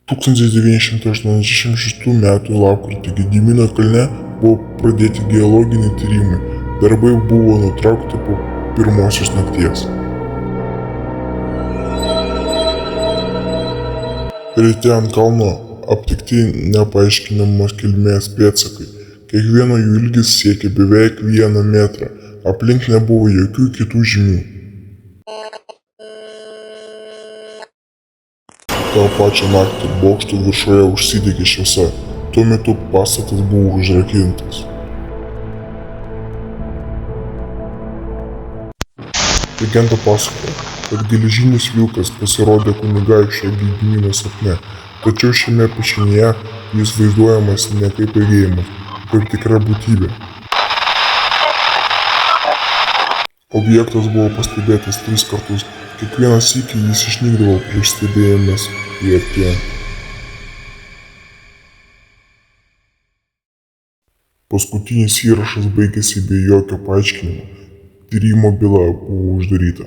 1986 m. lapkritį Gedimino kalne buvo pradėti geologiniai tyrimai. Darbai buvo nutraukti po pirmosios nakties. Ryte ant kalno aptikti nepaaiškinamos kilmės pėdsakai. Kiekvieno jų ilgis siekė beveik 1 metrą. Aplink nebuvo jokių kitų žymių. Ta pačią naktį bokšto viršuje užsidegė šviesa. Tuo metu pastatas buvo užrakintas. Legenda pasakoja, kad geležinis vilkas pasirodė kunigaikščio Gedimino sapne, tačiau šiame piešinyje jis vaizduojamas ne kaip regėjimas, kaip tikra būtybė. Objektas buvo pastebėtas 3 kartus, kiekvieną sykį jis išnykdavo prieš stebėjimas jį artėjant. Paskutinis įrašas baigėsi be jokio paaiškinimo. Tyrimo byla buvo uždaryta.